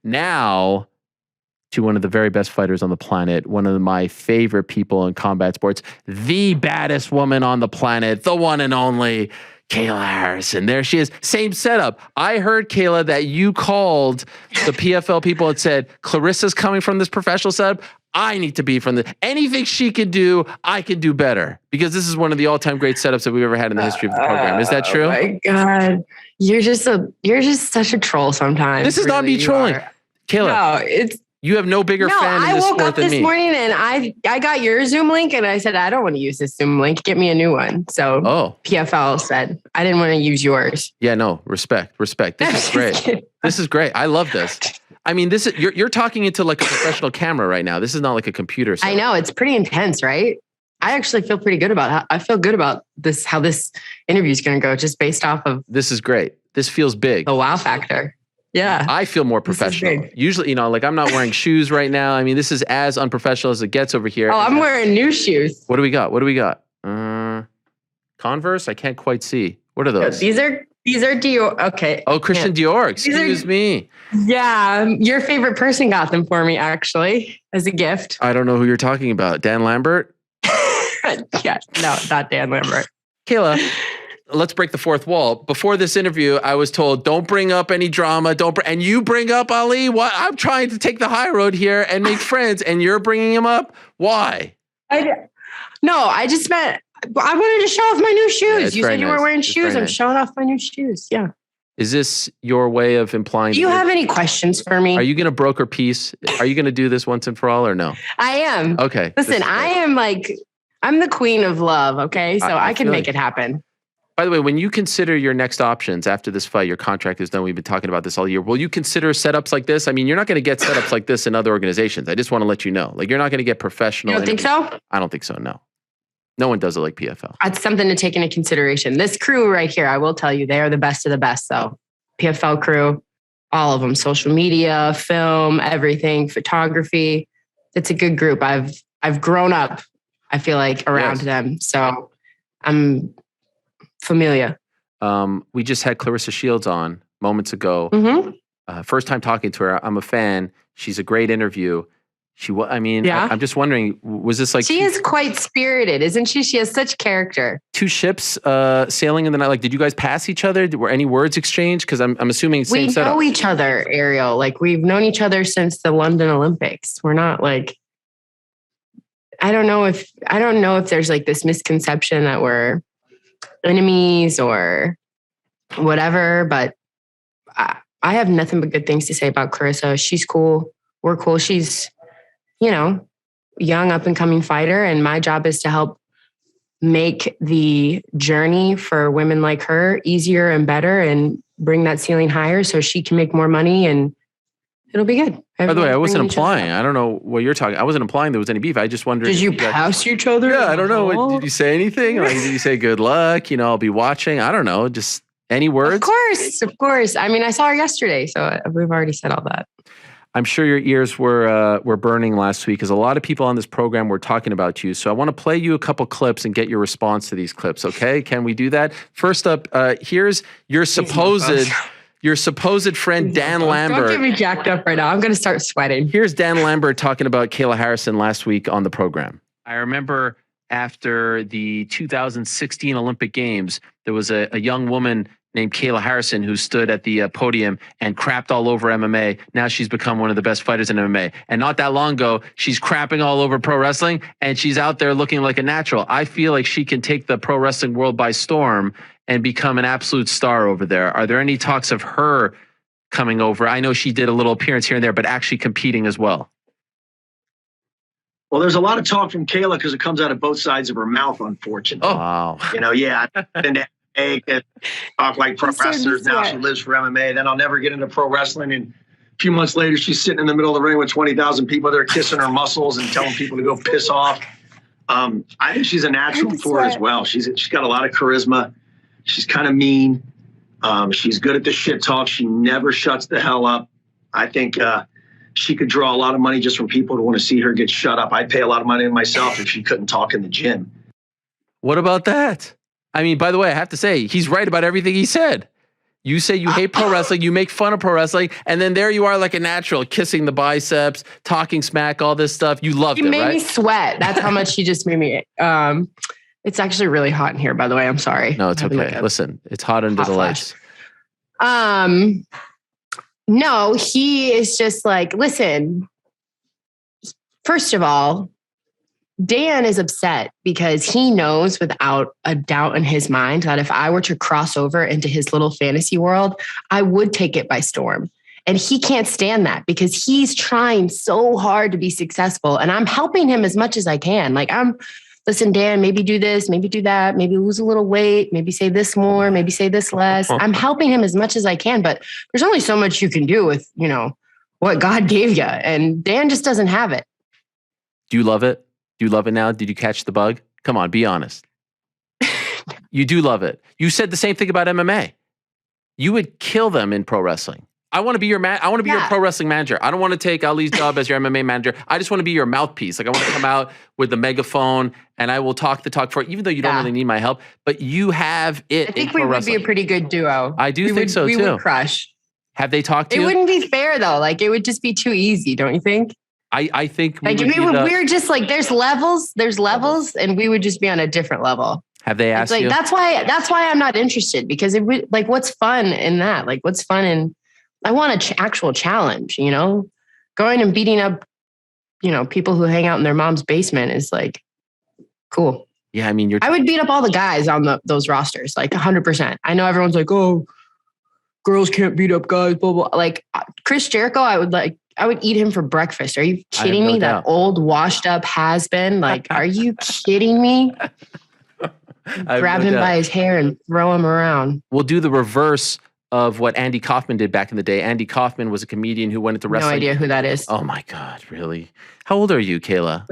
Now to one of the very best fighters on the planet, one of my favorite people in combat sports, the baddest woman on the planet, the one and only Kayla Harrison. There she is. Same setup. I heard, Kayla, that you called the PFL people and said, Clarissa's coming from this professional setup. I need to be from the anything she can do, I can do better. Because this is one of the all-time great setups that we've ever had in the history of the program. Is that true? Oh my God. You're just such a troll sometimes. This is not me trolling. Kayla. No, you have no bigger fan in this sport than me. I woke up this morning and I got your Zoom link and I said, I don't want to use this Zoom link. Get me a new one. So PFL said, I didn't want to use yours. Yeah, no, respect. This is great. This is great. I love this. I mean, this is you're talking into like a professional camera right now. This is not like a computer. I know. It's pretty intense, right? I actually feel pretty good about I feel good about this, how this interview is going to go just based off of. This is great. This feels big. The wow factor. Yeah. I feel more professional. Usually, like I'm not wearing shoes right now. I mean, this is as unprofessional as it gets over here. Oh, I'm wearing new shoes. What do we got? Converse? I can't quite see. What are those? These are Dior. Okay. Oh, Christian Dior. Excuse me. Yeah. Your favorite person got them for me, actually, as a gift. I don't know who you're talking about. Dan Lambert? Yeah. No, not Dan Lambert. Kayla. Let's break the fourth wall. Before this interview, I was told, don't bring up any drama. And you bring up Ali. What? I'm trying to take the high road here and make friends, and you're bringing him up. Why? I just meant I wanted to show off my new shoes. You said you weren't wearing shoes. I'm showing off my new shoes. Yeah. Is this your way of implying? Do you have any questions for me? Are you going to broker peace? Are you going to do this once and for all or no? I am. Okay. Listen, I'm the queen of love. Okay. So I can make it happen. By the way, when you consider your next options after this fight, your contract is done. We've been talking about this all year. Will you consider setups like this? I mean, you're not going to get setups like this in other organizations. I just want to let you know. Like, you're not going to get professional. You don't think so? I don't think so, no. No one does it like PFL. That's something to take into consideration. This crew right here, I will tell you, they are the best of the best, though. PFL crew, all of them. Social media, film, everything, photography. It's a good group. I've grown up, I feel like, around them. So I'm familiar. We just had Claressa Shields on moments ago. Mm-hmm. First time talking to her. I'm a fan. She's a great interview. I'm just wondering, was this like... She is quite spirited, isn't she? She has such character. Two ships sailing in the night. Like, did you guys pass each other? Were any words exchanged? Because I'm assuming same setup. We know each other, Ariel. Like, we've known each other since the London Olympics. We're not like... I don't know if there's like this misconception that we're enemies or whatever, but I have nothing but good things to say about Claressa. She's cool. We're cool. She's, young up and coming fighter. And my job is to help make the journey for women like her easier and better and bring that ceiling higher so she can make more money and it'll be good. By the way, I wasn't implying. I don't know what you're talking. I wasn't implying there was any beef. I just wondered. Did you pass each other? Yeah, I don't know. Did you say anything? Like, did you say good luck? I'll be watching. I don't know. Just any words? Of course. I mean, I saw her yesterday, so we've already said all that. I'm sure your ears were burning last week because a lot of people on this program were talking about you. So I want to play you a couple clips and get your response to these clips. Okay, can we do that? First up, here's your supposed friend, Dan Lambert. Don't get me jacked up right now. I'm going to start sweating. Here's Dan Lambert talking about Kayla Harrison last week on the program. I remember after the 2016 Olympic Games, there was a young woman named Kayla Harrison who stood at the podium and crapped all over MMA. Now she's become one of the best fighters in MMA. And not that long ago, she's crapping all over pro wrestling and she's out there looking like a natural. I feel like she can take the pro wrestling world by storm and become an absolute star over there. Are there any talks of her coming over? I know she did a little appearance here and there, but actually competing as well. Well, there's a lot of talk from Kayla because it comes out of both sides of her mouth, unfortunately. Oh, wow. And talk like pro wrestlers. Now she lives for MMA. Then I'll never get into pro wrestling. And a few months later, she's sitting in the middle of the ring with 20,000 people there kissing her muscles and telling people to go piss off. I think she's a natural for it as well. She's got a lot of charisma. She's kind of mean. She's good at the shit talk. She never shuts the hell up. I think she could draw a lot of money just from people who want to see her get shut up. I'd pay a lot of money to myself if she couldn't talk in the gym. What about that? I mean, by the way, I have to say, he's right about everything he said. You say you hate pro wrestling, you make fun of pro wrestling, and then there you are like a natural, kissing the biceps, talking smack, all this stuff. You loved it, right? He made me sweat. That's how much he just made me. It's actually really hot in here, by the way. I'm sorry. No, it's okay. Listen, it's hot under the lights. No, he is just like, listen, first of all, Dan is upset because he knows without a doubt in his mind that if I were to cross over into his little fantasy world, I would take it by storm. And he can't stand that because he's trying so hard to be successful. And I'm helping him as much as I can. Like, listen, Dan, maybe do this, maybe do that, maybe lose a little weight, maybe say this more, maybe say this less. I'm helping him as much as I can, but there's only so much you can do with, what God gave you. And Dan just doesn't have it. Do you love it? Do you love it now? Did you catch the bug? Come on, be honest. You do love it. You said the same thing about MMA. You would kill them in pro wrestling. I want to be your I want to be your pro wrestling manager. I don't want to take Ali's job as your MMA manager. I just want to be your mouthpiece. Like, I want to come out with the megaphone and I will talk the talk for it, even though you don't really need my help. But you have it. I think we would be a pretty good duo. I do think so too. We would crush. Have they talked to you? It wouldn't be fair though. Like, it would just be too easy, don't you think? I think we're just like, there's levels, and we would just be on a different level. Have they asked you? That's why I'm not interested, because it would, like, what's fun in that? Like, what's fun in, I want an actual challenge, going and beating up, people who hang out in their mom's basement is like, cool. Yeah. I mean, I would beat up all the guys on those rosters, like 100%. I know everyone's like, oh, girls can't beat up guys, blah, blah. Like Chris Jericho, I would eat him for breakfast. Are you kidding me? That old washed up has been, like, are you kidding me? Grab him by his hair and throw him around. We'll do the reverse of what Andy Kaufman did back in the day. Andy Kaufman was a comedian who went into wrestling. No idea who that is. Oh my God, really? How old are you, Kayla?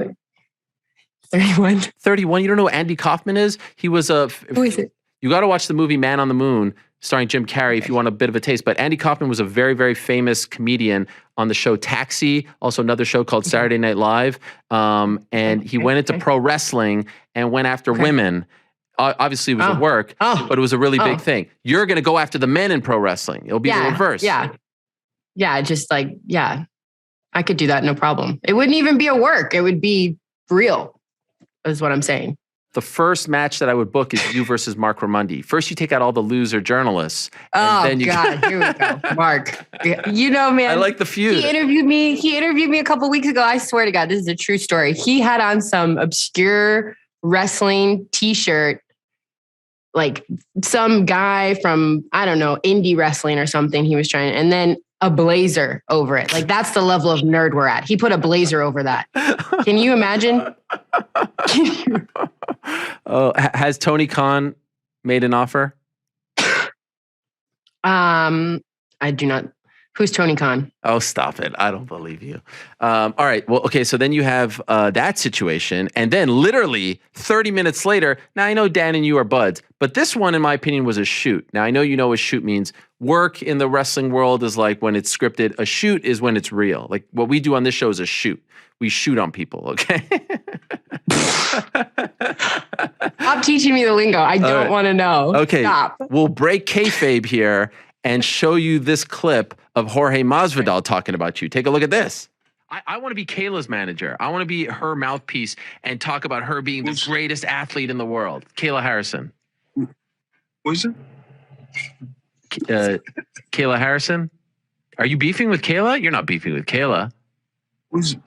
31. 31? You don't know who Andy Kaufman is? He was Who is it? You got to watch the movie Man on the Moon, starring Jim Carrey, if you want a bit of a taste. But Andy Kaufman was a very, very famous comedian on the show Taxi, also another show called Saturday Night Live. And he went into pro wrestling and went after women. Obviously, it was a work, but it was a really big thing. You're going to go after the men in pro wrestling. It'll be the reverse. Yeah. Just like, I could do that. No problem. It wouldn't even be a work. It would be real, is what I'm saying. The first match that I would book is you versus Mark Raimondi. First, you take out all the loser journalists. Oh, then God. Here we go. Mark. Man. I like the feud. He interviewed me a couple weeks ago. I swear to God, this is a true story. He had on some obscure wrestling t-shirt, like some guy from, I don't know, indie wrestling or something he was trying, and then a blazer over it. Like, that's the level of nerd we're at. He put a blazer over that. Can you imagine? Oh, has Tony Khan made an offer? I do not. Who's Tony Khan? Oh, stop it. I don't believe you. All right. Well, okay. So then you have that situation. And then literally 30 minutes later, now I know Dan and you are buds, but this one, in my opinion, was a shoot. Now I know you know what shoot means. Work in the wrestling world is like when it's scripted. A shoot is when it's real. Like what we do on this show is a shoot. We shoot on people, okay? Stop teaching me the lingo. I don't want to know. Okay. Stop. We'll break kayfabe here and show you this clip of Jorge Masvidal talking about you. Take a look at this. I want to be Kayla's manager. I want to be her mouthpiece and talk about her being the greatest athlete in the world. Kayla Harrison. Who's it? Kayla Harrison? Are you beefing with Kayla? You're not beefing with Kayla.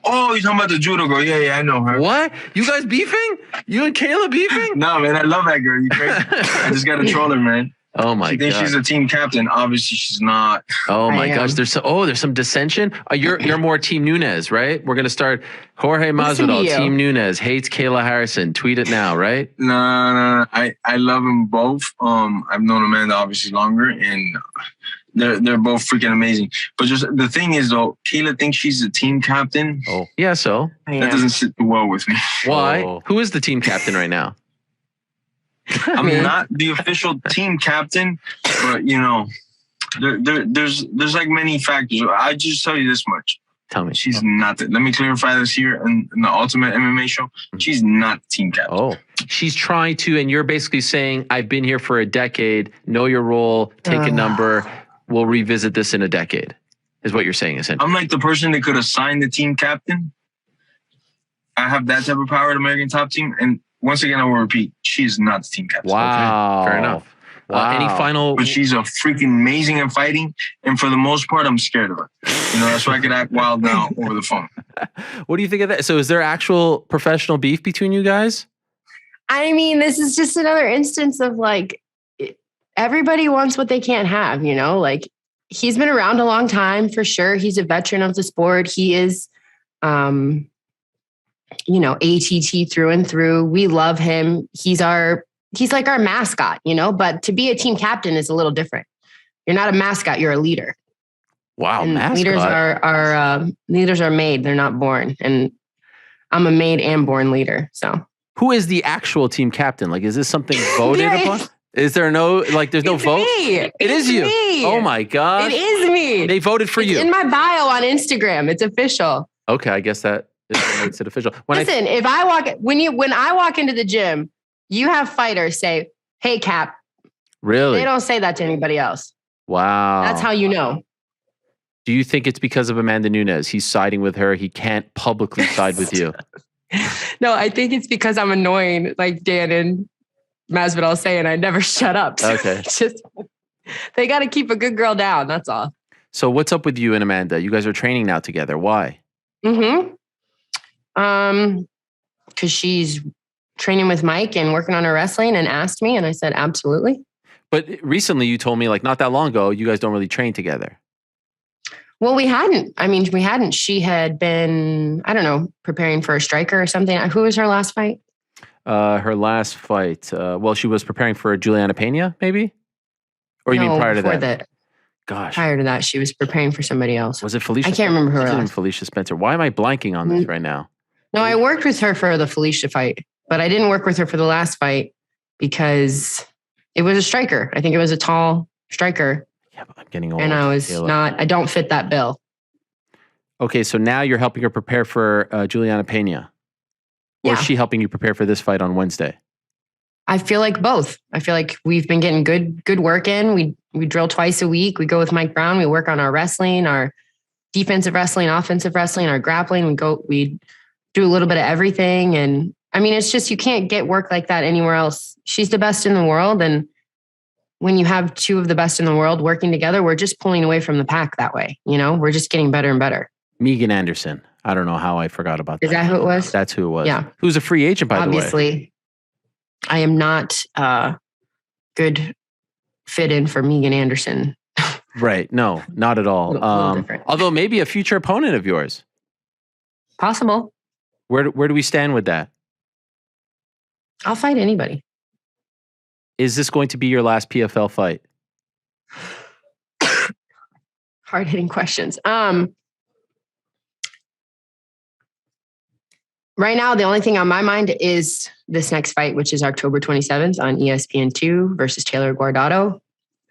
Oh, you're talking about the judo girl. Yeah, I know her. What? You guys beefing? You and Kayla beefing? No, man, I love that girl. You crazy? I just got to troll her, man. Oh my God. She thinks she's a team captain. Obviously, she's not. Oh my gosh. There's some dissension. You're more Team Nunes, right? We're gonna start Jorge Masvidal, Team Nunes, hates Kayla Harrison. Tweet it now, right? No. I love them both. I've known Amanda obviously longer, and they're both freaking amazing. But just the thing is though, Kayla thinks she's a team captain. Oh. Yeah, so that doesn't sit well with me. Why? Oh. Who is the team captain right now? I'm not the official team captain, but there's like many factors. I just tell you this much: Tell me. She's not. Let me clarify this here in the Ultimate MMA show. She's not team captain. Oh, she's trying to, and you're basically saying, I've been here for a decade. Know your role. Take a number. We'll revisit this in a decade. Is what you're saying, essentially. I'm like the person that could assign the team captain. I have that type of power at American Top Team. And once again, I will repeat, she's not the team captain. Wow. Okay. Fair enough. Wow. Any final? But she's a freaking amazing at fighting. And for the most part, I'm scared of her. That's why I could act wild now over the phone. What do you think of that? So is there actual professional beef between you guys? I mean, this is just another instance of like, everybody wants what they can't have, like he's been around a long time for sure. He's a veteran of the sport. He is, ATT through and through. We love him. He's like our mascot, but to be a team captain is a little different. You're not a mascot, you're a leader. Wow. And mascot. Leaders are made, they're not born. And I'm a made and born leader. So who is the actual team captain? Like, is this something voted upon? Is there no, there's no vote? Me. It is you. Me. Oh my God. It is me. They voted for you. In my bio on Instagram. It's official. Okay. I guess that makes it official. When I walk into the gym, you have fighters say, "Hey, Cap." Really? They don't say that to anybody else. Wow. That's how you know. Do you think it's because of Amanda Nunes? He's siding with her. He can't publicly side with you. No, I think it's because I'm annoying, like Dan and Masvidal saying I never shut up. So okay. They got to keep a good girl down. That's all. So what's up with you and Amanda? You guys are training now together. Why? Because she's training with Mike and working on her wrestling and asked me, and I said, absolutely. But recently you told me not that long ago, you guys don't really train together. Well, we hadn't. She had been, I don't know, preparing for a striker or something. Who was her last fight? Her last fight. She was preparing for Juliana Pena, maybe? Or you mean prior to that? Gosh. Prior to that, she was preparing for somebody else. Was it Felicia? I can't remember her else. Felicia Spencer. Why am I blanking on this right now? No, I worked with her for the Felicia fight, but I didn't work with her for the last fight because it was a striker. I think it was a tall striker. Yeah, but I'm getting old. And I don't fit that bill. Okay, so now you're helping her prepare for Juliana Pena. Or is she helping you prepare for this fight on Wednesday? I feel like both. I feel like we've been getting good work in. We drill twice a week. We go with Mike Brown. We work on our wrestling, our defensive wrestling, offensive wrestling, our grappling. We do a little bit of everything. And I mean, it's just, you can't get work like that anywhere else. She's the best in the world. And when you have two of the best in the world working together, we're just pulling away from the pack that way. We're just getting better and better. Megan Anderson. I don't know how I forgot about that. Is that who it was? That's who it was. Yeah. Who's a free agent, by the way. Obviously, I am not a good fit in for Megan Anderson. Right. No, not at all. Although maybe a future opponent of yours. Possible. Where do we stand with that? I'll fight anybody. Is this going to be your last PFL fight? Hard-hitting questions. Right now, the only thing on my mind is this next fight, which is October 27th on ESPN2 versus Taylor Guardado.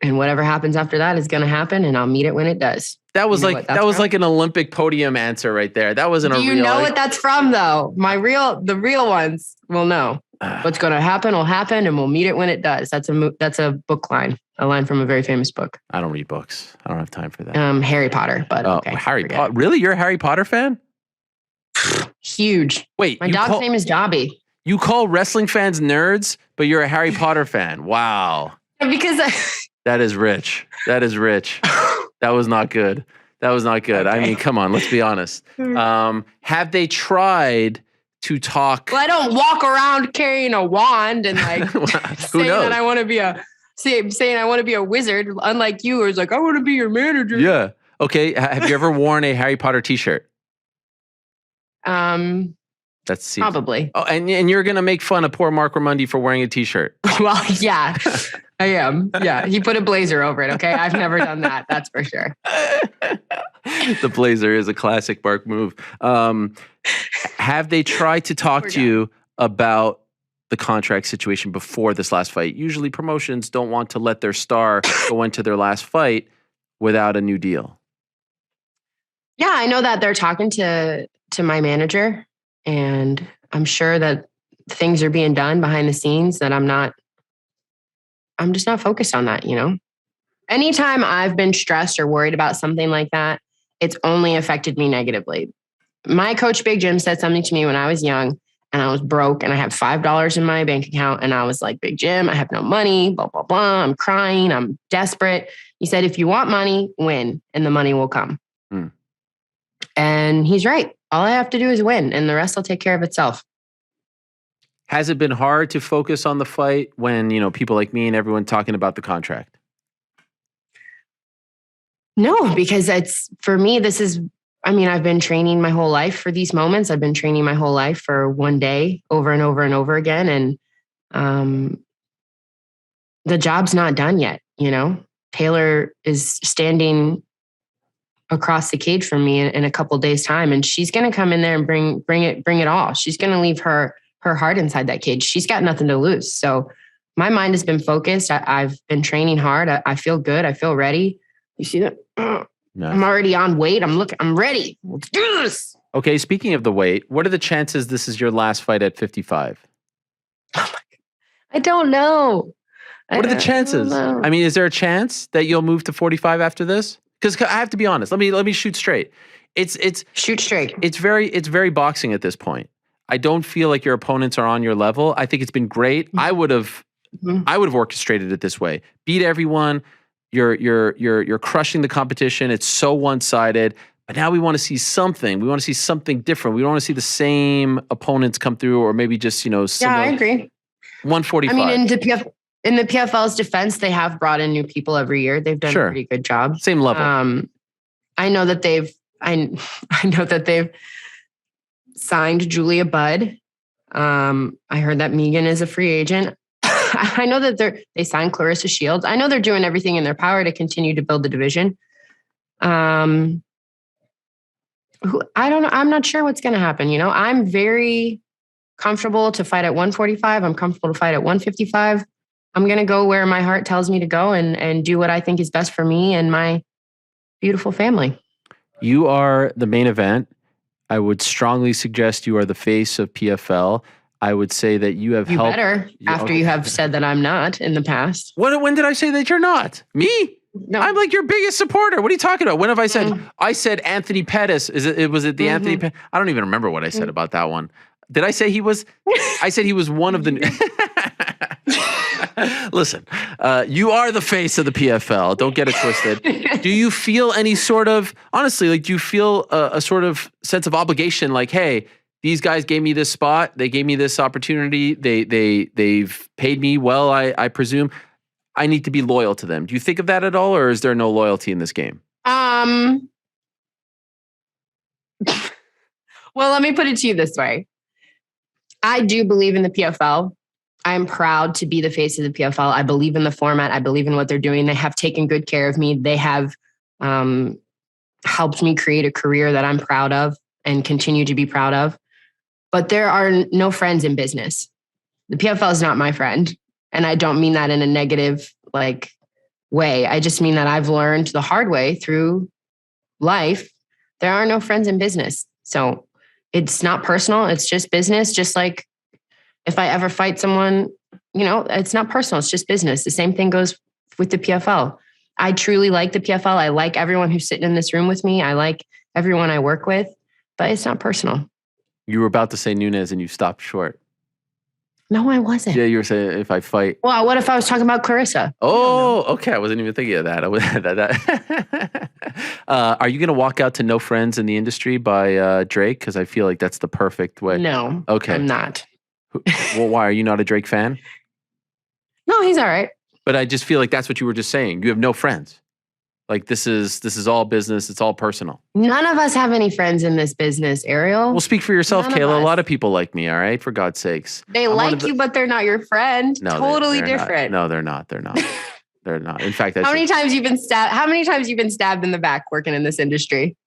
And whatever happens after that is going to happen, and I'll meet it when it does. That was like an Olympic podium answer right there. That wasn't Do you know what that's from, though? The real ones will know. What's going to happen will happen, and we'll meet it when it does. That's a book line, a line from a very famous book. I don't read books. I don't have time for that. Harry Potter, but okay. Harry Potter. Really? You're a Harry Potter fan? Huge. Wait, my dog's name is Dobby. You call wrestling fans nerds, but you're a Harry Potter fan. Wow. Because that is rich. That is rich. That was not good. Okay. I mean, come on, let's be honest. Have they tried to talk? Well, I don't walk around carrying a wand and saying that I want to be a wizard. Unlike you, who's like, I want to be your manager. Yeah. Okay. Have you ever worn a Harry Potter t-shirt? That's probably. Oh, and you're gonna make fun of poor Mark Ramundi for wearing a t-shirt. Well, yeah, I am. Yeah, he put a blazer over it. Okay, I've never done that. That's for sure. The blazer is a classic Mark move. Have they tried to talk to you about the contract situation before this last fight? Usually, promotions don't want to let their star go into their last fight without a new deal. Yeah, I know that they're talking to my manager, and I'm sure that things are being done behind the scenes that I'm just not focused on that, Anytime I've been stressed or worried about something like that, it's only affected me negatively. My coach, Big Jim, said something to me when I was young and I was broke and I had $5 in my bank account. And I was like, Big Jim, I have no money, blah, blah, blah. I'm crying. I'm desperate. He said, if you want money, win and the money will come. And he's right. All I have to do is win and the rest will take care of itself. Has it been hard to focus on the fight when, people like me and everyone talking about the contract? No, because for me, I've been training my whole life for these moments. I've been training my whole life for one day over and over and over again. And the job's not done yet. Taylor is standing across the cage from me in a couple days time. And she's going to come in there and bring it all. She's going to leave her heart inside that cage. She's got nothing to lose. So my mind has been focused. I've been training hard. I feel good. I feel ready. You see that? No. I'm already on weight. I'm ready. Let's do this. Okay. Speaking of the weight, what are the chances this is your last fight at 55? Oh my God. I don't know. What are the chances? I mean, is there a chance that you'll move to 45 after this? Because I have to be honest. Let me shoot straight. It's shoot straight. It's very boxing at this point. I don't feel like your opponents are on your level. I think it's been great. I would have orchestrated it this way. Beat everyone. You're crushing the competition. It's so one-sided. But now we want to see something. We want to see something different. We don't want to see the same opponents come through, or maybe just similar. Yeah, I agree. 145. I mean, in the PFL's defense, they have brought in new people every year. They've done a pretty good job. Same level. I know that they've signed Julia Budd. I heard that Megan is a free agent. I know that they signed Clarissa Shields. I know they're doing everything in their power to continue to build the division. I don't know. I'm not sure what's going to happen. I'm very comfortable to fight at 145. I'm comfortable to fight at 155. I'm going to go where my heart tells me to go and do what I think is best for me and my beautiful family. You are the main event. I would strongly suggest you are the face of PFL. I would say that you have helped. Better after you have said that I'm not in the past. When did I say that you're not? Me? No. I'm like your biggest supporter. What are you talking about? When have I said? I said Anthony Pettis. Was it the Anthony Pettis? I don't even remember what I said about that one. Did I say he was? I said he was one of the. Listen, you are the face of the PFL. Don't get it twisted. Do you feel any sort of, honestly, like, do you feel a sort of sense of obligation? Like, hey, these guys gave me this spot. They gave me this opportunity. They've paid me well, I presume. I need to be loyal to them. Do you think of that at all, or is there no loyalty in this game? Well, let me put it to you this way. I do believe in the PFL. I'm proud to be the face of the PFL. I believe in the format. I believe in what they're doing. They have taken good care of me. They have helped me create a career that I'm proud of and continue to be proud of. But there are no friends in business. The PFL is not my friend. And I don't mean that in a negative way. I just mean that I've learned the hard way through life. There are no friends in business. So it's not personal. It's just business. Just like if I ever fight someone, it's not personal. It's just business. The same thing goes with the PFL. I truly like the PFL. I like everyone who's sitting in this room with me. I like everyone I work with, but it's not personal. You were about to say Nunes and you stopped short. No, I wasn't. Yeah, you were saying if I fight. Well, what if I was talking about Clarissa? Oh, okay. I wasn't even thinking of that. Are you going to walk out to No Friends in the Industry by Drake? Because I feel like that's the perfect way. No, okay. I'm not. Well, why? Are you not a Drake fan? No, he's all right. But I just feel like that's what you were just saying. You have no friends. Like this is all business. It's all personal. None of us have any friends in this business, Ariel. Well, speak for yourself, Kayla. A lot of people like me, all right? For God's sakes. They like you, but they're not your friend. No, totally different. No, they're not. They're not. They're not. In fact, how many times you've been stabbed in the back working in this industry?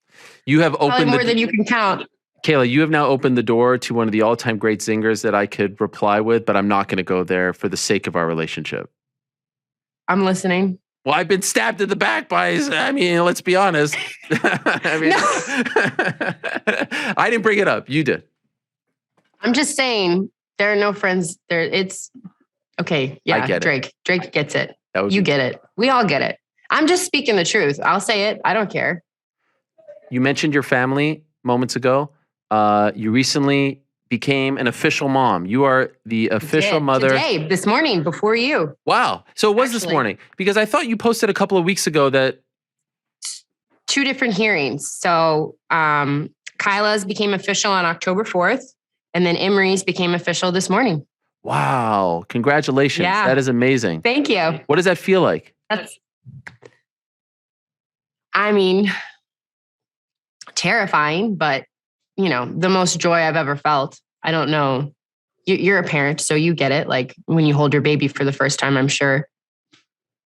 You have opened probably more than you can count. Kayla, you have now opened the door to one of the all-time great zingers that I could reply with, but I'm not going to go there for the sake of our relationship. I'm listening. Well, I've been stabbed in the back by, I mean, let's be honest. I mean, I didn't bring it up. You did. I'm just saying there are no friends there. It's okay. Yeah. I get Drake. Drake gets it. You get it. We all get it. I'm just speaking the truth. I'll say it. I don't care. You mentioned your family moments ago. You recently became an official mom. You are the official mother. Today, this morning, before you. Wow. So it was this morning, because I thought you posted a couple of weeks ago that 2 different hearings. So Kyla's became official on October 4th, and then Emery's became official this morning. Wow. Congratulations. Yeah. That is amazing. Thank you. What does that feel like? I mean, terrifying, but the most joy I've ever felt. I don't know. You're a parent, so you get it. Like when you hold your baby for the first time, I'm sure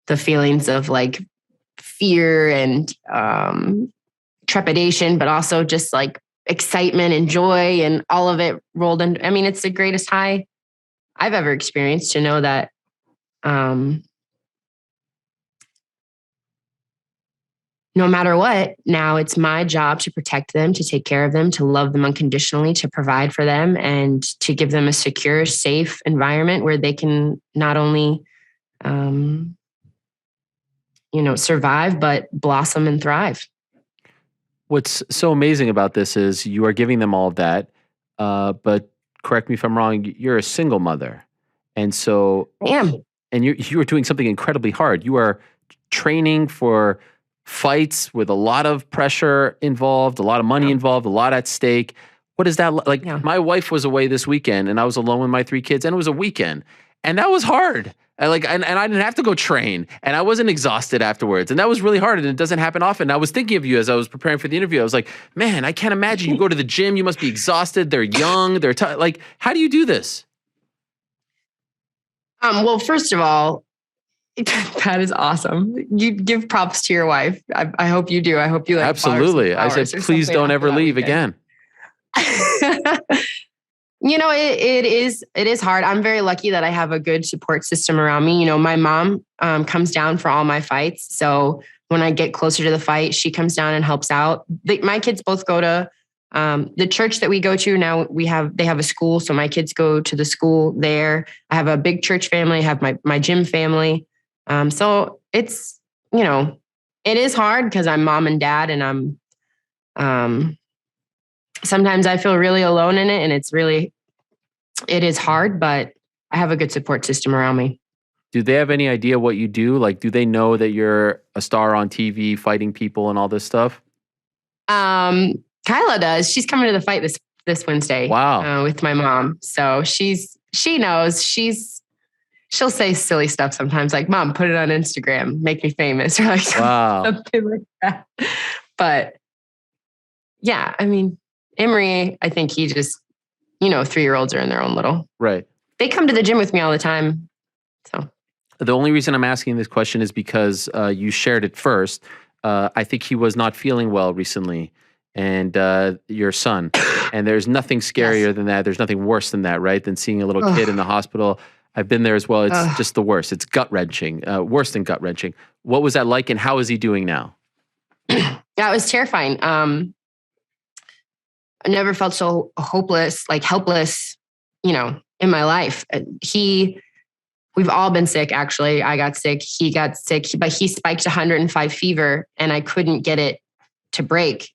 the feelings of like fear and trepidation, but also just like excitement and joy and all of it rolled in. I mean, it's the greatest high I've ever experienced to know that no matter what, now it's my job to protect them, to take care of them, to love them unconditionally, to provide for them, and to give them a secure, safe environment where they can not only, survive, but blossom and thrive. What's so amazing about this is you are giving them all of that, but correct me if I'm wrong, you're a single mother. And so I am. And you are doing something incredibly hard. You are training for fights with a lot of pressure involved, a lot of money involved, a lot at stake. What is that like? Yeah. My wife was away this weekend and I was alone with my 3 kids, and it was a weekend, and that was hard. And I didn't have to go train, and I wasn't exhausted afterwards, and that was really hard. And it doesn't happen often. I was thinking of you as I was preparing for the interview. I was like, man, I can't imagine you go to the gym. You must be exhausted. They're young. They're like, how do you do this? Well, first of all, that is awesome. You give props to your wife. I hope you do. I hope you like. Absolutely. I said, please don't ever leave again. It is hard. I'm very lucky that I have a good support system around me. My mom comes down for all my fights. So when I get closer to the fight, she comes down and helps out. My kids both go to the church that we go to now. They have a school. So my kids go to the school there. I have a big church family. I have my gym family. So it's, it is hard because I'm mom and dad, and I'm, sometimes I feel really alone in it, and it is hard, but I have a good support system around me. Do they have any idea what you do? Like, do they know that you're a star on TV fighting people and all this stuff? Kyla does. She's coming to the fight this Wednesday. Wow. With my mom. So she knows. She'll say silly stuff sometimes, like, Mom, put it on Instagram, make me famous, or like something like that. But yeah, I mean, Emery, I think he just, 3-year-olds are in their own little. Right. They come to the gym with me all the time. So the only reason I'm asking this question is because you shared it first. I think he was not feeling well recently, and your son. And there's nothing scarier than that. There's nothing worse than that, right? Than seeing a little kid in the hospital. I've been there as well. It's just the worst. It's gut-wrenching, worse than gut-wrenching. What was that like, and how is he doing now? Yeah, it was terrifying. I never felt so hopeless, like helpless, in my life. We've all been sick, actually. I got sick. He got sick, but he spiked 105 fever, and I couldn't get it to break,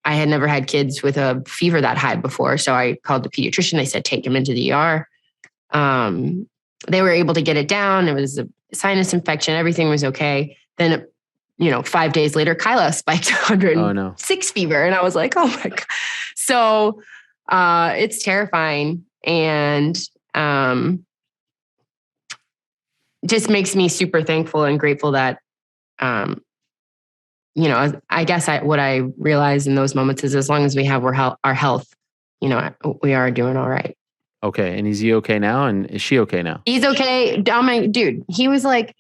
I had never had kids with a fever that high before. So I called the pediatrician. They said, take him into the ER. They were able to get it down. It was a sinus infection. Everything was okay. Then, 5 days later, Kyla spiked 106 fever. And I was like, oh my God. So it's terrifying. And just makes me super thankful and grateful that, I guess what I realize in those moments is as long as we have our health, we are doing all right. Okay. And is he okay now? And is she okay now? He's okay. Dude, he was like,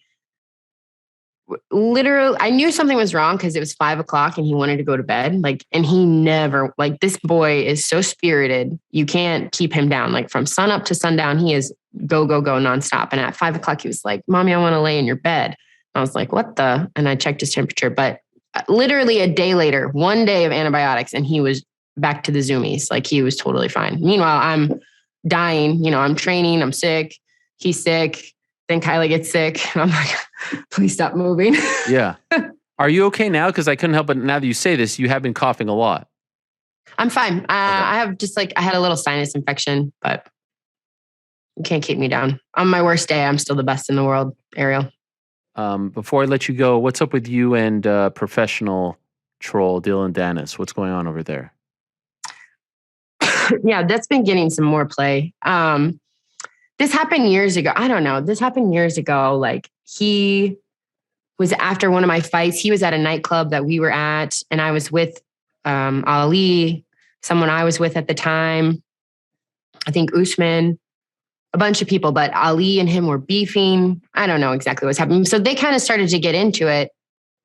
literally, I knew something was wrong because it was 5:00 and he wanted to go to bed. And he never, this boy is so spirited. You can't keep him down. From sun up to sundown, he is go nonstop. And at 5 o'clock, he was like, "Mommy, I want to lay in your bed." I was like, "What the?" And I checked his temperature, but literally a day later, 1 day of antibiotics, and he was back to the zoomies. Like, he was totally fine. Meanwhile, I'm dying. I'm training. I'm sick. He's sick. Then Kyla gets sick. And I'm like, please stop moving. Yeah. Are you okay now? Because I couldn't help but now that you say this, you have been coughing a lot. I'm fine. I have just I had a little sinus infection, but you can't keep me down. On my worst day, I'm still the best in the world, Ariel. Before I let you go, what's up with you and professional troll Dillon Danis? What's going on over there? Yeah, that's been getting some more play. This happened years ago. I don't know. This happened years ago. Like, he was after one of my fights. He was at a nightclub that we were at, and I was with Ali, someone I was with at the time. I think Usman, a bunch of people, but Ali and him were beefing. I don't know exactly what's happening. So they kind of started to get into it,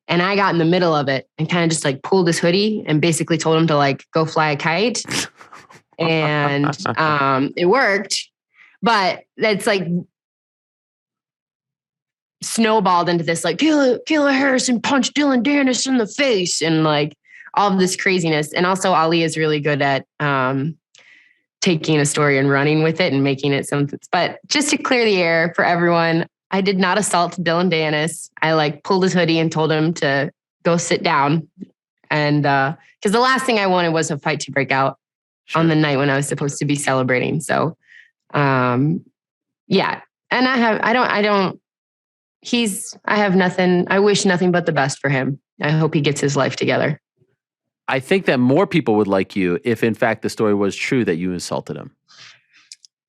and I got in the middle of it and kind of just pulled his hoodie and basically told him to go fly a kite. And it worked, but that's snowballed into this Kayla Harrison punched Dillon Danis in the face and all of this craziness. And also Ali is really good at taking a story and running with it and making it something. But just to clear the air for everyone, I did not assault Dillon Danis. I pulled his hoodie and told him to go sit down. And because the last thing I wanted was a fight to break out on the night when I was supposed to be celebrating. So yeah. And I have nothing. I wish nothing but the best for him. I hope he gets his life together. I think that more people would like you if, in fact, the story was true that you insulted him.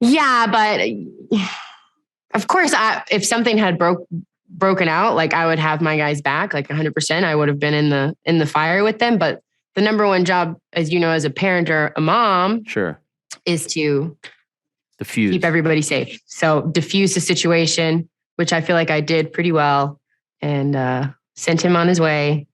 Yeah, but of course, if something had broken out, I would have my guys back, 100%. I would have been in the fire with them. But the number one job, as you know, as a parent or a mom, sure, is to diffuse, keep everybody safe. So diffuse the situation, which I feel like I did pretty well, and sent him on his way.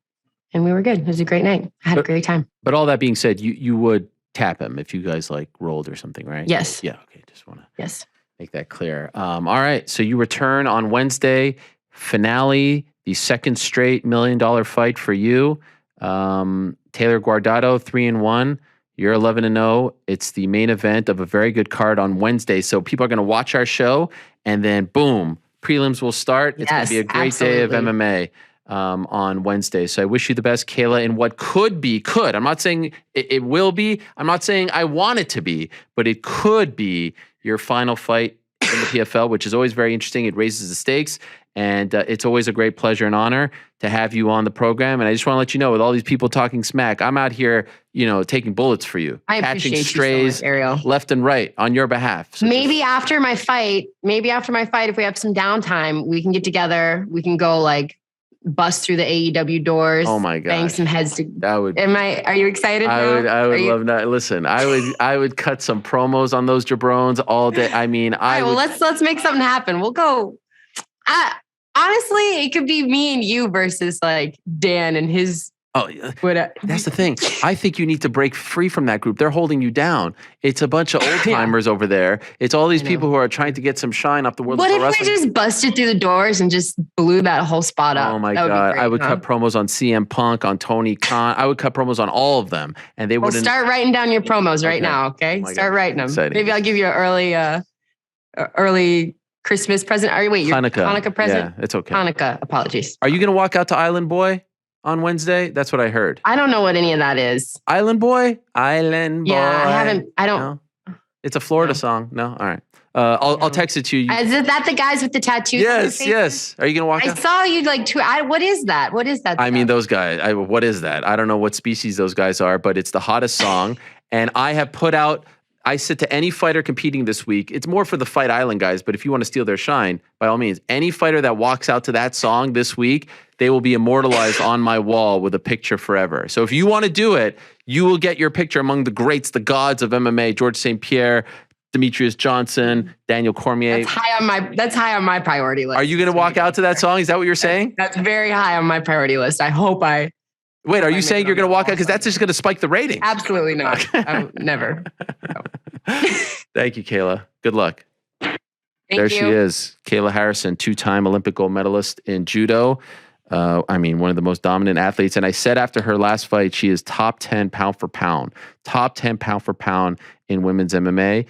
And we were good. It was a great night. I had a great time. But all that being said, you would tap him if you guys rolled or something, right? Yes. Yeah. Okay. Just want to make that clear. All right. So you return on Wednesday, finale, the second straight $1 million fight for you. Taylor Guardado, 3-1. You're 11-0. It's the main event of a very good card on Wednesday. So people are going to watch our show, and then boom, prelims will start. It's going to be a great day of MMA. On Wednesday. So I wish you the best, Kayla, in what could be. I'm not saying it will be. I'm not saying I want it to be, but it could be your final fight in the PFL, which is always very interesting. It raises the stakes, and it's always a great pleasure and honor to have you on the program. And I just want to let you know, with all these people talking smack, I'm out here, taking bullets for you. I catching appreciate strays you so much, Ariel. Left and right on your behalf. So maybe after my fight, if we have some downtime, we can get together. We can go bust through the AEW doors. Oh my God. Bang some heads. Are you excited? I would love that. Listen, I would cut some promos on those jabrones all day. I mean, let's make something happen. We'll go. Honestly, it could be me and you versus Dan and his. Oh, that's the thing. I think you need to break free from that group. They're holding you down. It's a bunch of old timers over there. It's all these people who are trying to get some shine off the world of pro wrestling. What if we just busted through the doors and just blew that whole spot up? Oh my God. Great, I would cut promos on CM Punk, on Tony Khan. I would cut promos on all of them. And they would start writing down your promos right now, okay? Start writing them. Exciting. Maybe I'll give you an early Christmas present. Hanukkah present? Yeah, it's okay. Hanukkah, apologies. Are you going to walk out to Island Boy on Wednesday? That's what I heard. I don't know what any of that is. Island Boy? Yeah, I don't. No? It's a Florida song. No? All right. I'll text it to you. Is that the guys with the tattoos? Yes. Are you going to walk out? I saw you what is that? What is that? I mean, those guys, what is that? I don't know what species those guys are, but it's the hottest song. And I said to any fighter competing this week, it's more for the Fight Island guys, but if you want to steal their shine, by all means, any fighter that walks out to that song this week, they will be immortalized on my wall with a picture forever. So if you want to do it, you will get your picture among the greats, the gods of MMA, George St. Pierre, Demetrius Johnson, Daniel Cormier. That's high on my priority list. Are you going to walk out to that song? Is that what you're saying? That's very high on my priority list. I hope Wait, are you saying you're going to walk out? Because that's just going to spike the ratings. Absolutely not. Never. No. Thank you, Kayla. Good luck. There she is. Kayla Harrison, 2-time Olympic gold medalist in judo. I mean, one of the most dominant athletes. And I said after her last fight, she is top 10 pound for pound in women's MMA.